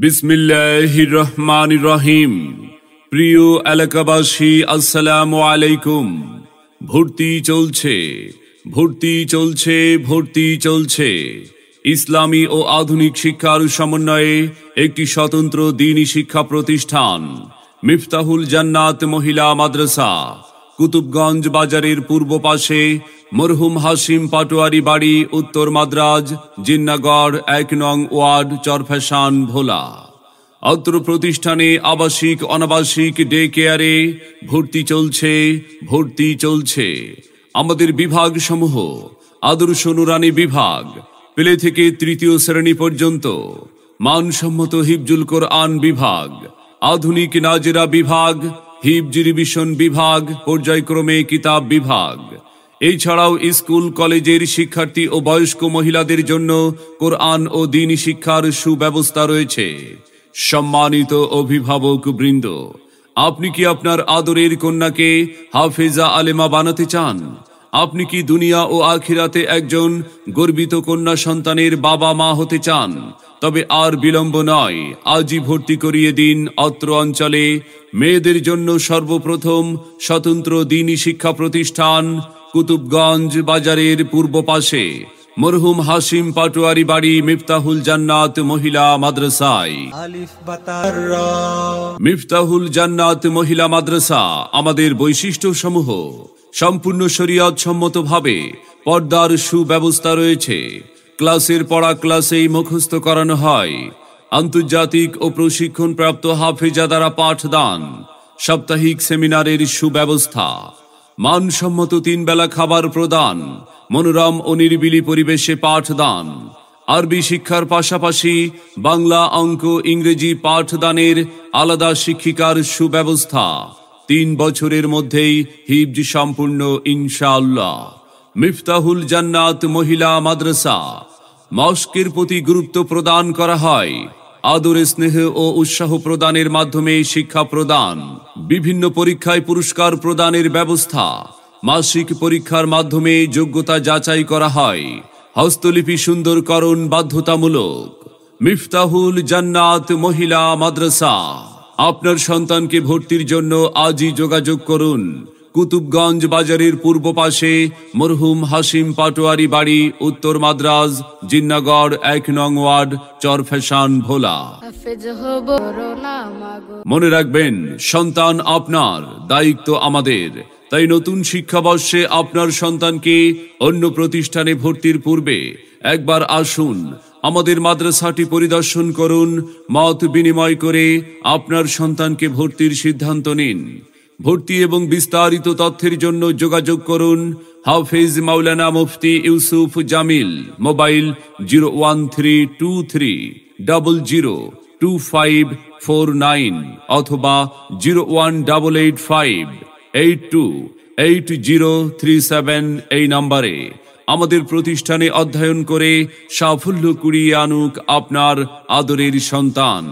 বিসমিল্লাহির রহমানির রহিম। প্রিয় এলাকাবাসী, আসসালামু আলাইকুম। ভর্তি চলছে, ভর্তি চলছে, ভর্তি চলছে। ইসলামী ও আধুনিক শিক্ষার সমন্বয়ে একটি স্বতন্ত্র দ্বীনি শিক্ষা প্রতিষ্ঠান মিফতাহুল জান্নাত মহিলা মাদ্রাসা, কুতুবগঞ্জ বাজারের পূর্ব পাশে, মরহুম হাশিম পাটোয়ারি বাড়ি, উত্তর মাদ্রাজ, জিন্নাগড়, ১ নং ওয়ার্ড, চরফ্যাশন, ভোলা। অত্র প্রতিষ্ঠানে আবাসিক অনাবাসিক ডে কেয়ারে ভর্তি চলছে, ভর্তি চলছে। আমাদের বিভাগ সমূহ: আদর্শ নুরানি বিভাগ, প্লে থেকে তৃতীয় শ্রেণী পর্যন্ত; মানসম্মত হিফজুল কোরআন বিভাগ, আধুনিক নাজেরা বিভাগ, হিফজ রিভিশন বিভাগ, পর্যায়ক্রমে কিতাব বিভাগ। এছাড়াও স্কুল কলেজের শিক্ষার্থী ও বয়স্ক মহিলাদের জন্য কোরআন ও দ্বীনি শিক্ষার সুব্যবস্থা রয়েছে। সম্মানিত অভিভাবক বৃন্দ, আপনি কি আপনার আদরের কন্যাকে হাফেজা আলেমা বানাতে চান? আপনি কি দুনিয়া ও আখিরাতে একজন গর্বিত কন্যা সন্তানের বাবা মা হতে চান? তবে আর বিলম্ব নয়, আজই ভর্তি করিয়ে দিন অত্র অঞ্চলে মেয়েদের জন্য সর্বপ্রথম স্বতন্ত্র দ্বীনি শিক্ষা প্রতিষ্ঠান কুতুবগঞ্জ বাজারের পূর্ব পাশে, মরহুম হাশিম পাটোয়ারি বাড়ি, মিফতাহুল জান্নাত মহিলা মাদ্রাসায়। মিফতাহুল জান্নাত মহিলা মাদ্রাসা আমাদের বৈশিষ্ট্য সমূহ: সম্পূর্ণ শরীয়ত সম্মতভাবে পর্দার সুব্যবস্থা রয়েছে। ক্লাসের পড়া ক্লাসেই মুখস্থ করানো হয়। আন্তর্জাতিক ও প্রশিক্ষণপ্রাপ্ত হাফেজা দ্বারা পাঠদান। সাপ্তাহিক সেমিনারের সুব্যবস্থা। মানসম্মত 3 বেলা খাবার প্রদান। মনোরম ও নিরিবিলি পরিবেশে পাঠদান। আরবি শিক্ষার পাশাপাশি বাংলা, অঙ্ক, ইংরেজি পাঠদানের আলাদা শিক্ষিকার সুব্যবস্থা। 3 বছরের মধ্যেই হিফজ সম্পূর্ণ ইনশাআল্লাহ। মিফতাহুল জান্নাত মহিলা মাদ্রাসা। মস্কের প্রতি গুরুত্ব প্রদান করা হয়। আদর, স্নেহ ও উৎসাহ প্রদানের মাধ্যমে শিক্ষা প্রদান। বিভিন্ন পরীক্ষায় পুরস্কার প্রদানের ব্যবস্থা। মাসিক পরীক্ষার মাধ্যমে যোগ্যতা যাচাই করা হয়। হস্তলিপি সুন্দরকরণ বাধ্যতামূলক। মিফতাহুল জান্নাত মহিলা মাদ্রাসা। আপনার সন্তানকে ভর্তির জন্য আজই যোগাযোগ করুন। কুতুবগঞ্জ বাজারের পূর্ব পাশে, মরহুম হাশিম পাটোয়ারি বাড়ি, উত্তর মাদ্রাজ, জিন্নাগড়, ১ নং ওয়ার্ড, চরফ্যাশন, ভোলা। মনে রাখবেন, সন্তান আপনার, দায়িত্ব আমাদের। তাই নতুন শিক্ষাবর্ষে আপনার সন্তানকে অন্য প্রতিষ্ঠানে ভর্তির পূর্বে একবার আসুন, আমাদের মাদ্রাসাটি পরিদর্শন করুন। মত বিনিময় করে আপনার সন্তানকে ভর্তির সিদ্ধান্ত নিন। ভর্তি এবং বিস্তারিত তথ্যের জন্য যোগাযোগ করুন হাফেজ মাওলানা মুফতি ইউসুফ জামিল, মোবাইল 01323002549 অথবা 01885828037 এই নম্বরে। আমাদের প্রতিষ্ঠানে অধ্যয়ন করে সাফল্য কুড়িয়ে আনুক আপনার আদরের সন্তান।